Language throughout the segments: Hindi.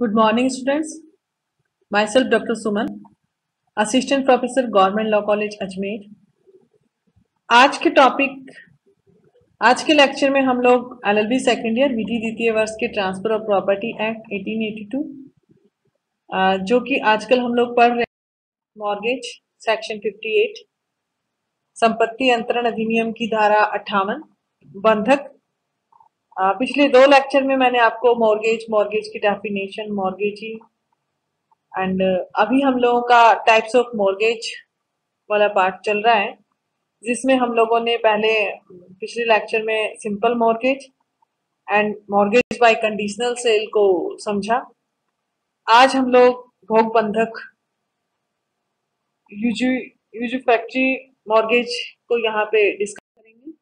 Good morning, students. Myself, Dr. Suman, Assistant Professor, Government Law College, Ajmer. आज के लेक्चर में हम लोग LLB सेकेंड ईयर विधि द्वितीय वर्ष के ट्रांसफर ऑफ प्रॉपर्टी एक्ट 1882 जो कि आजकल हम लोग पढ़ रहे हैं मॉर्गेज सेक्शन 58, संपत्ति अंतरण अधिनियम की धारा 58, बंधक। पिछले 2 लेक्चर में मैंने आपको मॉर्गेज की डेफिनेशन, मॉर्गेजी एंड अभी हम लोगों का टाइप्स ऑफ मॉर्गेज वाला पार्ट चल रहा है, जिसमें हम लोगों ने पिछले लेक्चर में simple mortgage and mortgage bye conditional cell को समझा। आज हम लोग भोग बंधक यूजुफैक्टरी मॉर्गेज को यहाँ पे डिस्कस करेंगे।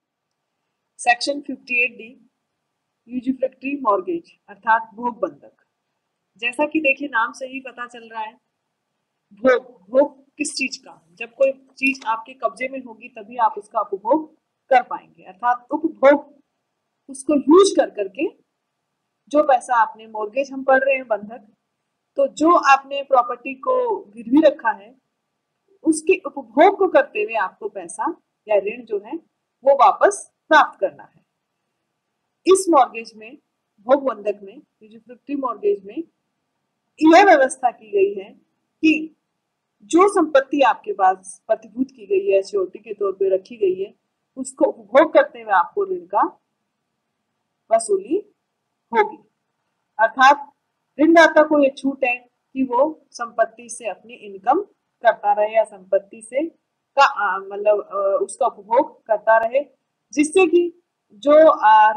सेक्शन 58D यूजुफैक्टरी मॉर्गेज अर्थात भोग बंधक। जैसा कि देखिए नाम से ही पता चल रहा है, भोग किस चीज का? जब कोई चीज आपके कब्जे में होगी तभी आप उसका उपभोग कर पाएंगे, अर्थात उपभोग उसको यूज कर करके जो पैसा आपने मॉर्गेज हम पढ़ रहे हैं बंधक, तो जो आपने प्रॉपर्टी को गिरवी रखा है उसके उपभोग को करते हुए आपको पैसा या ऋण जो है वो वापस प्राप्त करना है। इस मॉर्गेज में, भोग बंधक में, यूजुफैक्टरी मॉर्गेज में यह व्यवस्था की गई है कि जो संपत्ति आपके पास प्रतिभूत की गई है, सिक्योरिटी के तौर पे रखी गई है, उसको उपभोग करते हुए आपको ऋण का वसूली होगी। अर्थात ऋणदाता को यह छूट है कि वो संपत्ति से अपनी इनकम करता रहे या संपत्ति से उसका उपभोग करता रहे, जिससे कि जो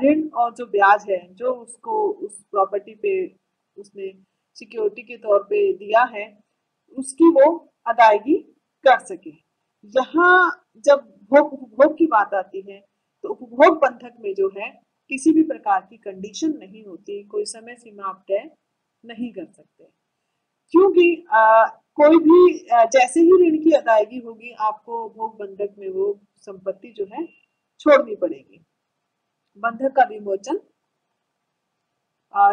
ऋण और जो ब्याज है जो उसको उस प्रॉपर्टी पे उसने सिक्योरिटी के तौर पे दिया है उसकी वो अदायगी कर सके। यहाँ जब उपभोग की बात आती है तो उपभोग बंधक में जो है किसी भी प्रकार की कंडीशन नहीं होती, कोई समय सीमा आप तय नहीं कर सकते, क्योंकि कोई भी जैसे ही ऋण की अदायगी होगी आपको भोग बंधक में वो संपत्ति जो है छोड़नी पड़ेगी। बंधक का विमोचन,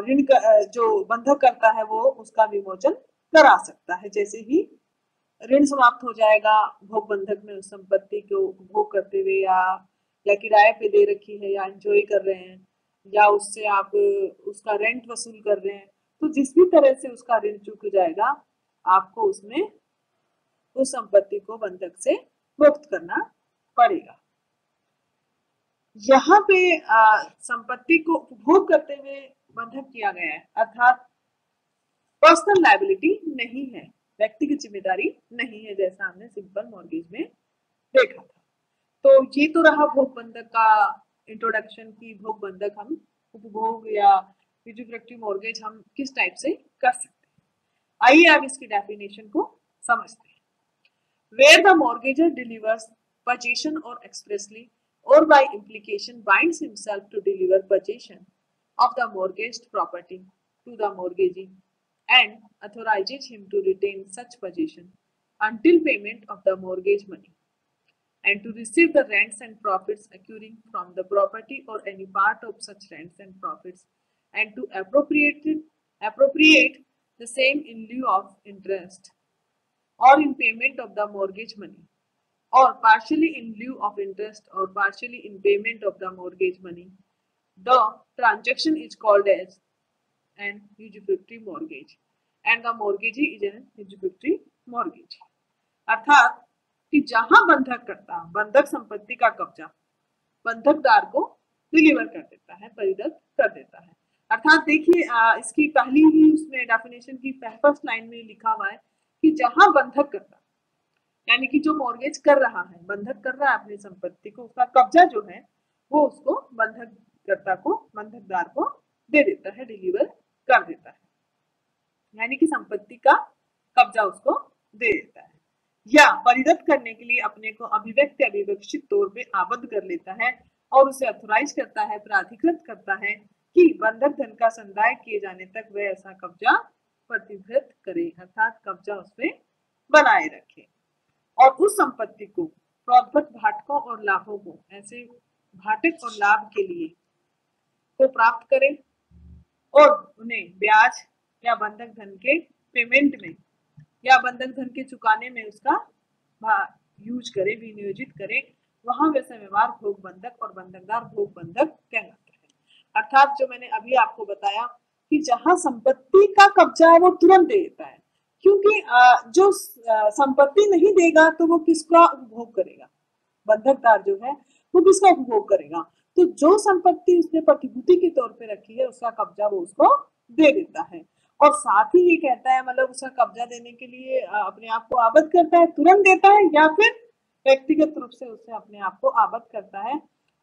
ऋण का जो बंधक करता है वो उसका विमोचन करा सकता है। जैसे ही ऋण समाप्त हो जाएगा भोग बंधक में उस संपत्ति को उपभोग करते हुए या किराए पे दे रखी है या एंजॉय कर रहे हैं या उससे आप उसका रेंट वसूल कर रहे हैं, तो जिस भी तरह से उसका ऋण चूक जाएगा आपको उसमें उस संपत्ति को बंधक से मुक्त करना पड़ेगा। यहाँ पे संपत्ति को उपभोग करते हुए बंधक किया गया है, अर्थात पर्सनल लायबिलिटी नहीं है, व्यक्तिगत जिम्मेदारी नहीं है, जैसा हमने सिंपल मॉर्गेज में देखा था। तो ये तो रहा भोग बंधक का इंट्रोडक्शन की भोग बंधक हम उपभोग या यूजुफैक्टरी मॉर्गेज हम किस टाइप से कर सकते हैं। आइए अब इसकी डेफिनेशन को समझते हैं। Where the mortgagor delivers possession or expressly or by implication binds himself to deliver possession of the mortgaged property to the mortgagee and authorizes him to retain such possession until payment of the mortgage money and to receive the rents and profits accruing from the property or any part of such rents and profits and to appropriate the same in lieu of interest or in payment of the mortgage money or partially in lieu of interest or partially in payment of the mortgage money, the transaction is called as an usufructory mortgage and the mortgagee is an usufructory mortgage। अर्थात कि जहां बंधक संपत्ति का कब्जा बंधकदार को डिलीवर कर देता है, परिदत्त कर देता है। अर्थात देखिए इसकी पहली ही उसमें डेफिनेशन की फर्स्ट लाइन में लिखा हुआ है कि जहां बंधक करता, यानी कि जो मॉर्गेज कर रहा है, बंधक कर रहा है अपनी संपत्ति को, उसका कब्जा जो है वो उसको बंधकदार को दे देता है, डिलीवर कर देता है, यानी कि संपत्ति का कब्जा उसको दे देता है या परिदत्त करने के लिए अपने को अभिव्यक्त या विवक्षित तौर पे आबद्ध कर लेता है और उसे अथोराइज करता है, प्राधिकृत करता है कि बंधक धन का संदाय किए जाने तक वह ऐसा कब्जा प्रतिभृत करे, अर्थात कब्जा उसपे बनाए रखे और उस संपत्ति को प्रोद्भूत भाटकों और लाभों को, ऐसे भाटक और लाभ के लिए को प्राप्त करे और उन्हें ब्याज या बंधक धन के पेमेंट में या बंधक धन के चुकाने में उसका यूज करे, विनियोजित करे, वहां वैसा व्यवहार भोग बंधक और बंधकदार भोग बंधक कहलाता है। अर्थात जो मैंने अभी आपको बताया कि जहां संपत्ति का कब्जा है वो तुरंत दे देता है, क्योंकि जो संपत्ति नहीं देगा तो वो किसका उपभोग करेगा, बंधकदार जो है वो किसका उपभोग करेगा। तो जो संपत्ति उसने प्रतिभूति के तौर पे रखी है उसका कब्जा वो उसको दे देता है, और साथ ही ये कहता है मतलब उसका कब्जा देने के लिए अपने आप को आबद्ध करता है, तुरंत देता है, या फिर व्यक्तिगत रूप से उसे अपने आप को आबद्ध करता है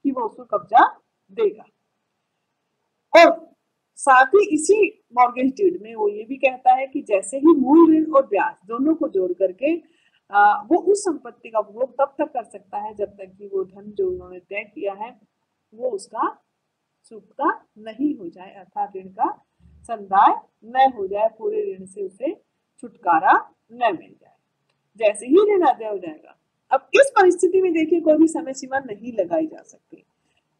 कि वो उसको कब्जा देगा। और साथ ही इसी मॉर्गेज डीड में वो ये भी कहता है कि जैसे ही मूल ऋण और ब्याज दोनों को जोड़ करके वो उस संपत्ति का उपभोग तब तक कर सकता है जब तक कि वो धन जो उन्होंने तय किया है वो उसका चुकता नहीं हो जाए, अर्थात ऋण का संदाय न हो जाए, पूरे ऋण से उसे छुटकारा न मिल जाए। जैसे ही ऋण अदा हो जाएगा, अब इस परिस्थिति में देखिए कोई भी समय सीमा नहीं लगाई जा सकती,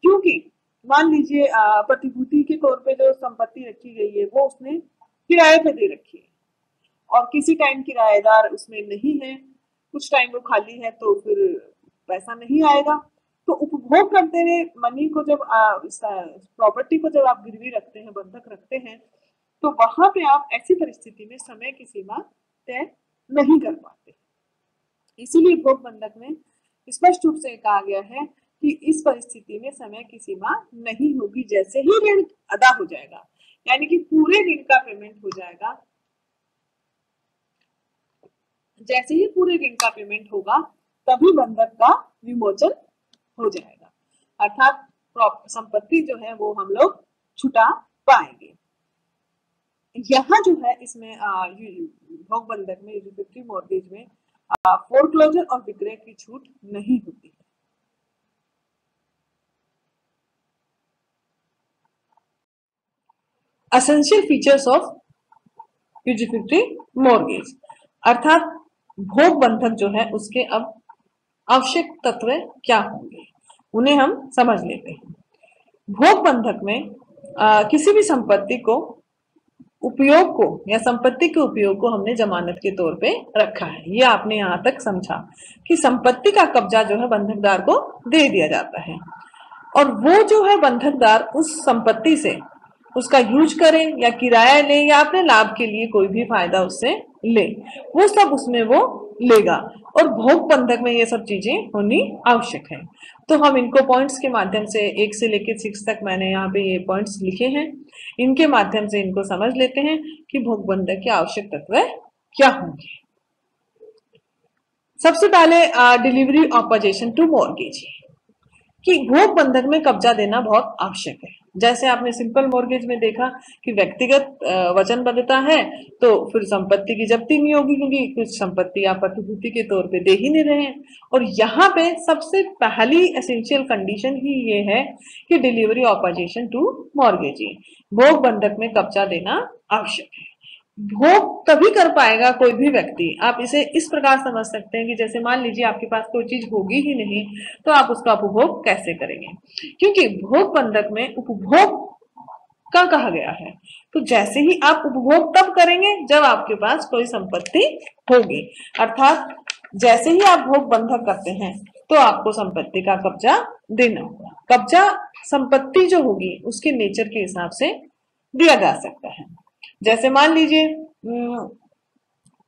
क्योंकि मान लीजिए प्रतिभूति के तौर पे जो संपत्ति रखी गई है वो उसने किराए पे दे रखी है और किसी टाइम किराएदार उसमें नहीं है, कुछ टाइम वो खाली है तो फिर पैसा नहीं आएगा। तो उपभोग करते हुए मनी को जब प्रॉपर्टी को जब आप गिरवी रखते हैं, बंधक रखते हैं, तो वहां पे आप ऐसी परिस्थिति में समय की सीमा तय नहीं कर पाते। इसीलिए भोग बंधक में स्पष्ट रूप से कहा गया है कि इस परिस्थिति में समय की सीमा नहीं होगी, जैसे ही ऋण अदा हो जाएगा, यानी कि पूरे ऋण का पेमेंट हो जाएगा, जैसे ही पूरे ऋण का पेमेंट होगा तभी बंधक का विमोचन हो जाएगा, अर्थात संपत्ति जो है वो हम लोग छुटा पाएंगे। यहाँ जो है इसमें भोग बंधक में यूजिफिक्टी मॉर्गेज में फोरक्लोजर और विक्रय की छूट नहीं होती है। एसेंशियल फीचर्स ऑफ यूजिफिक्टी मॉर्गेज, अर्थात भोग बंधक जो है उसके अब आवश्यक तत्व क्या होंगे उन्हें हम समझ लेते हैं। भोग बंधक में किसी भी संपत्ति को उपयोग को या संपत्ति के उपयोग को हमने जमानत के तौर पे रखा है। ये आपने यहाँ तक समझा कि संपत्ति का कब्जा जो है बंधकदार को दे दिया जाता है और वो जो है बंधकदार उस संपत्ति से उसका यूज करे या किराया ले या अपने लाभ के लिए कोई भी फायदा उससे ले, वो सब उसमें वो लेगा और भोग बंधक में ये सब चीजें होनी आवश्यक है। तो हम इनको पॉइंट्स के माध्यम से 1 से लेकर 6 तक मैंने यहाँ पे ये पॉइंट्स लिखे हैं, इनके माध्यम से इनको समझ लेते हैं कि भोग बंधक के आवश्यक तत्व क्या होंगे। सबसे पहले delivery of possession to mortgage, कि भोग बंधक में कब्जा देना बहुत आवश्यक है। जैसे आपने सिंपल मॉर्गेज में देखा कि व्यक्तिगत वचनबद्धता है तो फिर संपत्ति की जब्ती नहीं होगी, क्योंकि कुछ संपत्ति आप प्रतिभूति के तौर पे दे ही नहीं रहे हैं। और यहाँ पे सबसे पहली एसेंशियल कंडीशन ही ये है कि delivery of possession to mortgage, भोग बंधक में कब्जा देना आवश्यक है। भोग तभी कर पाएगा कोई भी व्यक्ति, आप इसे इस प्रकार समझ सकते हैं कि जैसे मान लीजिए आपके पास कोई चीज होगी ही नहीं तो आप उसका उपभोग कैसे करेंगे, क्योंकि भोग बंधक में उपभोग का कहा गया है। तो जैसे ही आप उपभोग तब करेंगे जब आपके पास कोई संपत्ति होगी, अर्थात जैसे ही आप भोग बंधक करते हैं तो आपको संपत्ति का कब्जा देना होगा। कब्जा संपत्ति जो होगी उसके नेचर के हिसाब से दिया जा सकता है। जैसे मान लीजिए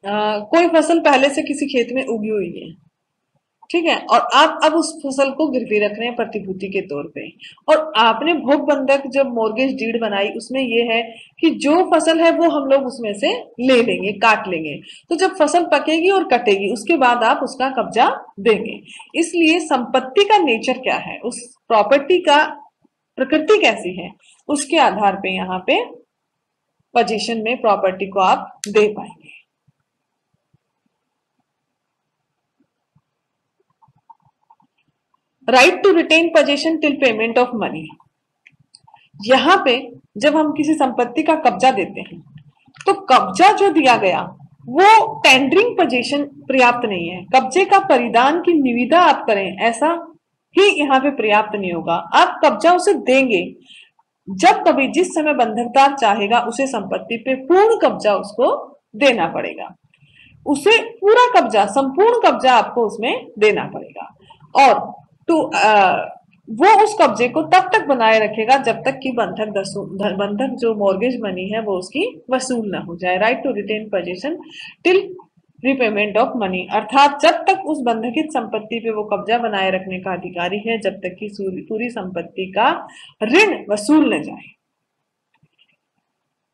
कोई फसल पहले से किसी खेत में उगी हुई है, ठीक है, और आप अब उस फसल को गिरवी रख रहे हैं प्रतिभूति के तौर पे, और आपने भोग बंधक जब मॉर्गेज डीड बनाई उसमें ये है कि जो फसल है वो हम लोग उसमें से ले लेंगे, काट लेंगे। तो जब फसल पकेगी और कटेगी उसके बाद आप उसका कब्जा देंगे। इसलिए संपत्ति का नेचर क्या है, उस प्रॉपर्टी का प्रकृति कैसी है, उसके आधार पे यहाँ पे पोजीशन में प्रॉपर्टी को आप दे पाएंगे। Right to retain position till payment of money, यहां पे जब हम किसी संपत्ति का कब्जा देते हैं तो कब्जा जो दिया गया वो टेंडरिंग पोजीशन पर्याप्त नहीं है। कब्जे का परिधान की निविदा आप करें ऐसा ही यहाँ पे पर्याप्त नहीं होगा। आप कब्जा उसे देंगे, जब कभी जिस समय बंधकदार चाहेगा उसे संपत्ति पे पूर्ण कब्जा उसको देना पड़ेगा, उसे पूरा कब्जा, संपूर्ण कब्जा आपको उसमें देना पड़ेगा। और टू वो उस कब्जे को तब तक बनाए रखेगा जब तक कि बंधक जो मॉर्गेज मनी है वो उसकी वसूल ना हो जाए। Right to retain position till repayment of money, अर्थात जब तक उस बंधकित संपत्ति पे वो कब्जा बनाए रखने का अधिकारी है जब तक कि पूरी संपत्ति का ऋण वसूल न जाए।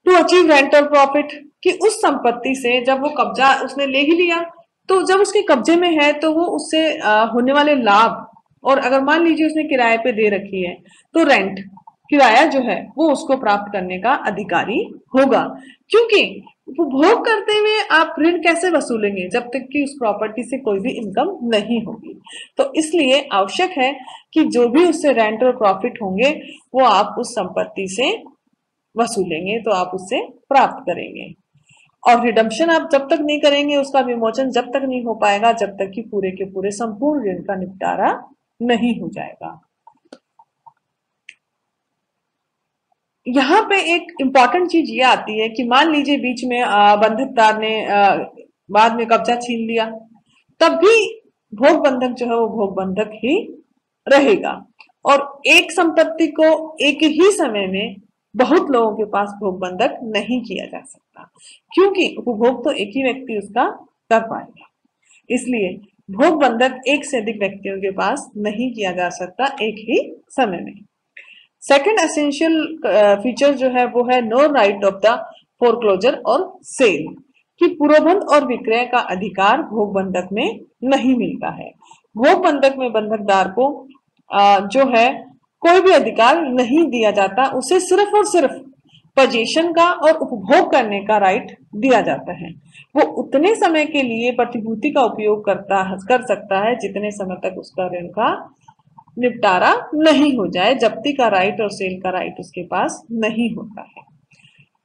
टू अचीव रेंटल प्रॉफिट, कि उस संपत्ति से जब वो कब्जा उसने ले ही लिया तो जब उसके कब्जे में है तो वो उससे होने वाले लाभ, और अगर मान लीजिए उसने किराए पे दे रखी है तो रेंट, किराया जो है वो उसको प्राप्त करने का अधिकारी होगा। क्योंकि उपभोग करते हुए आप ऋण कैसे वसूलेंगे जब तक कि उस प्रॉपर्टी से कोई भी इनकम नहीं होगी। तो इसलिए आवश्यक है कि जो भी उससे रेंट और प्रॉफिट होंगे वो आप उस संपत्ति से वसूलेंगे, तो आप उससे प्राप्त करेंगे। और रिडम्पशन आप जब तक नहीं करेंगे, उसका विमोचन जब तक नहीं हो पाएगा जब तक कि पूरे के पूरे संपूर्ण ऋण का निपटारा नहीं हो जाएगा। यहाँ पे एक इंपॉर्टेंट चीज ये आती है कि मान लीजिए बीच में बंधकदार ने बाद में कब्जा छीन लिया, तब भी भोग बंधक जो है वो भोग बंधक ही रहेगा। और एक संपत्ति को एक ही समय में बहुत लोगों के पास भोग बंधक नहीं किया जा सकता, क्योंकि उपभोग तो एक ही व्यक्ति उसका कर पाएगा। इसलिए भोग बंधक एक से अधिक व्यक्तियों के पास नहीं किया जा सकता एक ही समय में। सेकंड एसेंशियल फीचर जो है वो है no right of the foreclosure और सेल, कि पूर्वबंध और विक्रय का अधिकार भोग बंधक में नहीं मिलता है। भोग बंधक में बंधकदार को जो है कोई भी अधिकार नहीं दिया जाता, उसे सिर्फ और सिर्फ पोजीशन का और उपभोग करने का राइट दिया जाता है। वो उतने समय के लिए प्रतिभूति का उपयोग कर सकता है जितने समय तक उसका ऋण का निपटारा नहीं हो जाए, जब्ती का राइट और सेल का राइट उसके पास नहीं होता है।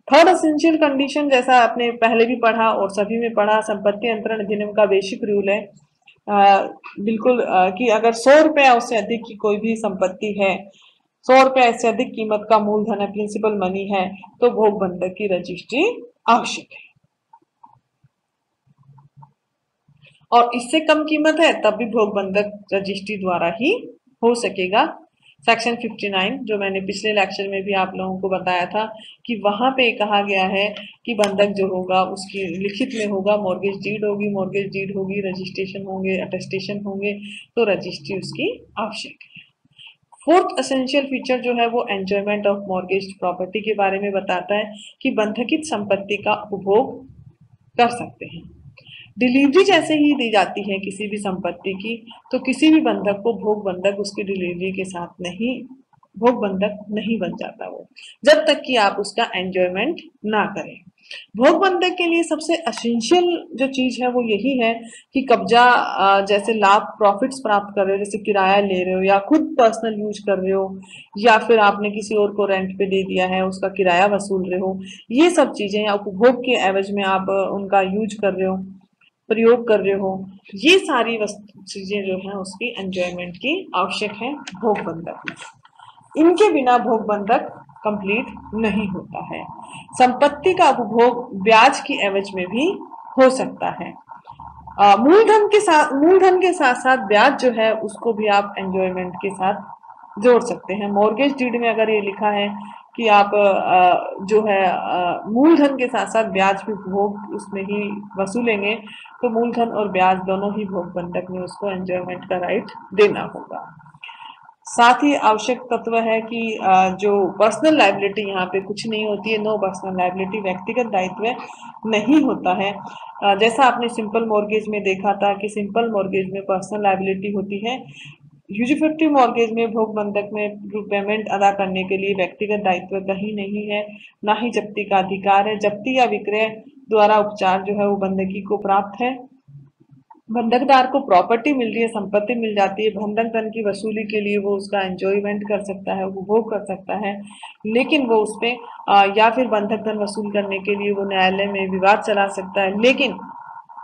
थर्ड एसेंशियल कंडीशन, जैसा आपने पहले भी पढ़ा और सभी में पढ़ा, संपत्ति अंतरण अधिनियम का बेसिक रूल है बिल्कुल कि अगर 100 रुपया उससे अधिक की कोई भी संपत्ति है, 100 रुपया इससे अधिक कीमत का मूलधन है, प्रिंसिपल मनी है, तो भोग बंधक की रजिस्ट्री आवश्यक है। और इससे कम कीमत है तब भी भोग बंधक रजिस्ट्री द्वारा ही हो सकेगा। सेक्शन 59 जो मैंने पिछले लेक्चर में भी आप लोगों को बताया था कि वहां पे कहा गया है कि बंधक जो होगा उसकी लिखित में होगा, मॉर्गेज डीड होगी, रजिस्ट्रेशन होंगे, अटेस्टेशन होंगे, तो रजिस्ट्री उसकी आवश्यक है। फोर्थ एसेंशियल फीचर जो है वो एंजॉयमेंट ऑफ मॉर्गेज प्रॉपर्टी के बारे में बताता है कि बंधकित संपत्ति का उपभोग कर सकते हैं। डिलीवरी जैसे ही दी जाती है किसी भी संपत्ति की, तो किसी भी बंधक को भोग बंधक उसकी डिलीवरी के साथ नहीं, भोग बंधक नहीं बन जाता वो, जब तक कि आप उसका एंजॉयमेंट ना करें। भोग बंधक के लिए सबसे एसेंशियल जो चीज है वो यही है कि कब्जा जैसे लाभ प्रॉफिट्स प्राप्त कर रहे हो, जैसे किराया ले रहे हो या खुद पर्सनल यूज कर रहे हो, या फिर आपने किसी और को रेंट पे दे दिया है उसका किराया वसूल रहे हो, ये सब चीजें या उपभोग के एवज में आप उनका यूज कर रहे हो, प्रयोग कर रहे हो, ये सारी चीजें जो है उसकी एंजॉयमेंट की आवश्यक है भोग बंधक में। इनके बिना भोग बंधक कंप्लीट नहीं होता है। संपत्ति का उपभोग ब्याज की एवज में भी हो सकता है। मूलधन के साथ साथ ब्याज जो है उसको भी आप एंजॉयमेंट के साथ जोड़ सकते हैं। मॉर्गेज डीड में अगर ये लिखा है कि आप जो है मूलधन के साथ साथ ब्याज भी भोग उसमें ही वसूलेंगे, तो मूलधन और ब्याज दोनों ही भोग बंधक में उसको एंजॉयमेंट का राइट देना होगा। साथ ही आवश्यक तत्व है कि जो पर्सनल लायबिलिटी यहाँ पे कुछ नहीं होती है, नो पर्सनल लायबिलिटी, व्यक्तिगत दायित्व नहीं होता है। जैसा आपने सिंपल मॉर्गेज में देखा था कि सिंपल मॉर्गेज में पर्सनल लायबिलिटी होती है, यूजिफिक्टिव मॉर्गेज में भोग बंधक में पेमेंट अदा करने के लिए व्यक्तिगत दायित्व कहीं नहीं है, ना ही जब्ती का अधिकार है। जब्ती या विक्रय द्वारा उपचार जो है वो बंधकी को प्राप्त है। बंधकदार को प्रॉपर्टी मिल रही है, संपत्ति मिल जाती है, बंधक धन की वसूली के लिए वो उसका एंजॉयमेंट कर सकता है, उपभोग कर सकता है, लेकिन वो उस पर या फिर बंधक धन वसूल करने के लिए वो न्यायालय में विवाद चला सकता है, लेकिन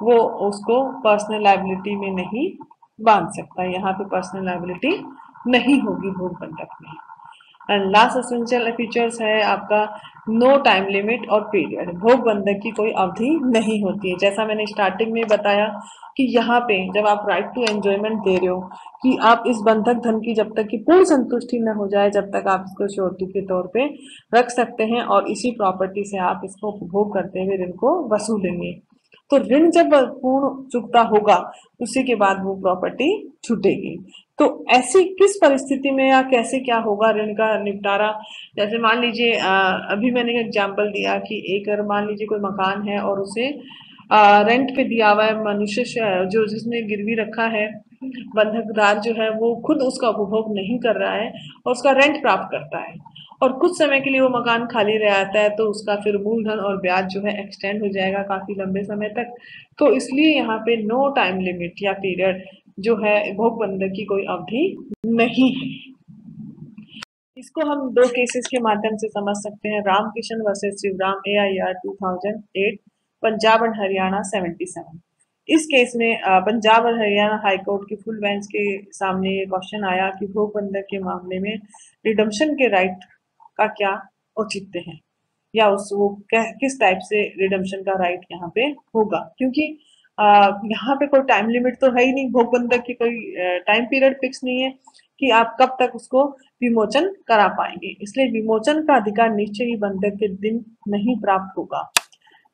वो उसको पर्सनल लायबिलिटी में नहीं बांध सकता। यहाँ पे पर्सनल लायबिलिटी नहीं होगी भोग बंधक में। एंड लास्ट एसेंशियल फीचर्स है आपका नो टाइम लिमिट और पीरियड। भोग बंधक की कोई अवधि नहीं होती है। जैसा मैंने स्टार्टिंग में बताया कि यहाँ पे जब आप राइट टू एंजॉयमेंट दे रहे हो कि आप इस बंधक धन की जब तक की पूर्ण संतुष्टि न हो जाए तब तक आप इसको श्योरिटी के तौर पे रख सकते हैं और इसी प्रॉपर्टी से आप इसको उपभोग करते हुए ऋण को वसूलेंगे। तो ऋण जब पूर्ण चुकता होगा उसी के बाद वो प्रॉपर्टी छूटेगी। तो ऐसी किस परिस्थिति में या कैसे क्या होगा ऋण का निपटारा? जैसे मान लीजिए अभी मैंने एग्जांपल दिया कि एक अगर मान लीजिए कोई मकान है और उसे रेंट पे दिया हुआ है, मनुष्य जो जिसने गिरवी रखा है, बंधकदार जो है वो खुद उसका उपभोग नहीं कर रहा है और उसका रेंट प्राप्त करता है और कुछ समय के लिए वो मकान खाली रह जाता है, तो उसका फिर मूलधन और ब्याज जो है एक्सटेंड हो जाएगा काफी लंबे समय तक। तो इसलिए यहाँ पे नो टाइम लिमिट या पीरियड जो है भोग बंधक की कोई अवधि नहीं है। इसको हम दो केसेस के माध्यम से समझ सकते हैं। Ramkishan versus Shivram AIR 2008, Punjab and Haryana 77। इस केस में पंजाब और हरियाणा हाईकोर्ट की फुल बेंच के सामने ये क्वेश्चन आया कि भोग बंधक के मामले में रिडम्पशन के राइट का क्या औचित्य है या उस वो किस टाइप से रिडम्पशन का राइट यहाँ पे होगा, क्योंकि यहाँ पे कोई टाइम लिमिट तो है ही नहीं, भोग बंधक की कोई टाइम पीरियड फिक्स नहीं है कि आप कब तक उसको विमोचन करा पाएंगे। इसलिए विमोचन का अधिकार निश्चय ही बंधक के दिन नहीं प्राप्त होगा।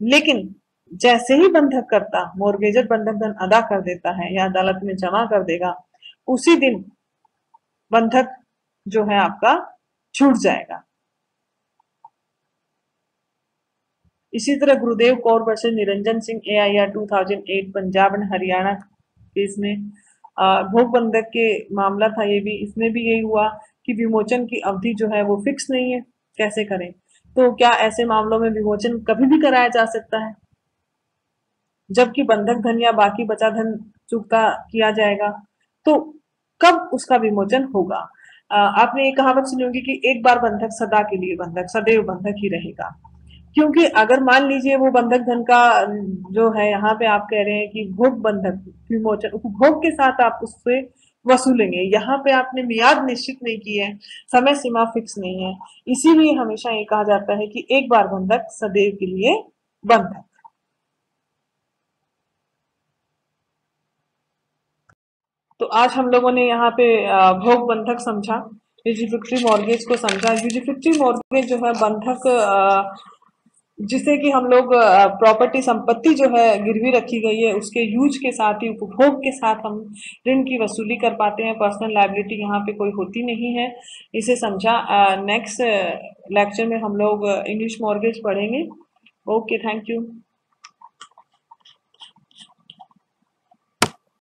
लेकिन जैसे ही बंधक करता मोर्गेजर बंधक धन अदा कर देता है या अदालत में जमा कर देगा, उसी दिन बंधक जो है आपका छूट जाएगा। इसी तरह गुरुदेव Kaur versus Niranjan Singh AIR 2008, Punjab and Haryana case में भोग बंधक के मामला था ये भी, इसमें भी यही हुआ कि विमोचन की अवधि जो है वो फिक्स नहीं है, कैसे करें? तो क्या ऐसे मामलों में विमोचन कभी भी कराया जा सकता है जबकि बंधक धन या बाकी बचा धन चुकता किया जाएगा? तो कब उसका विमोचन होगा? आपने ये कहावत सुनी होगी कि एक बार बंधक सदा के लिए बंधक, सदैव बंधक ही रहेगा। क्योंकि अगर मान लीजिए वो बंधक धन का जो है यहाँ पे आप कह रहे हैं कि भोग बंधक विमोचन उपभोग के साथ आप उससे वसूलेंगे, यहाँ पे आपने मियाद निश्चित नहीं की है, समय सीमा फिक्स नहीं है, इसीलिए हमेशा ये कहा जाता है कि एक बार बंधक सदैव के लिए बंधक। तो आज हम लोगों ने यहाँ पे भोग बंधक समझा, यूजिफिक्टरी मॉर्गेज को समझा। यूजिफिक्टरी मॉर्गेज जो है बंधक जिसे कि हम लोग प्रॉपर्टी संपत्ति जो है गिरवी रखी गई है उसके यूज के साथ ही उपभोग के साथ हम ऋण की वसूली कर पाते हैं। पर्सनल लायबिलिटी यहाँ पे कोई होती नहीं है, इसे समझा। नेक्स्ट लेक्चर में हम लोग इंग्लिश मॉर्गेज पढ़ेंगे। Okay, thank you.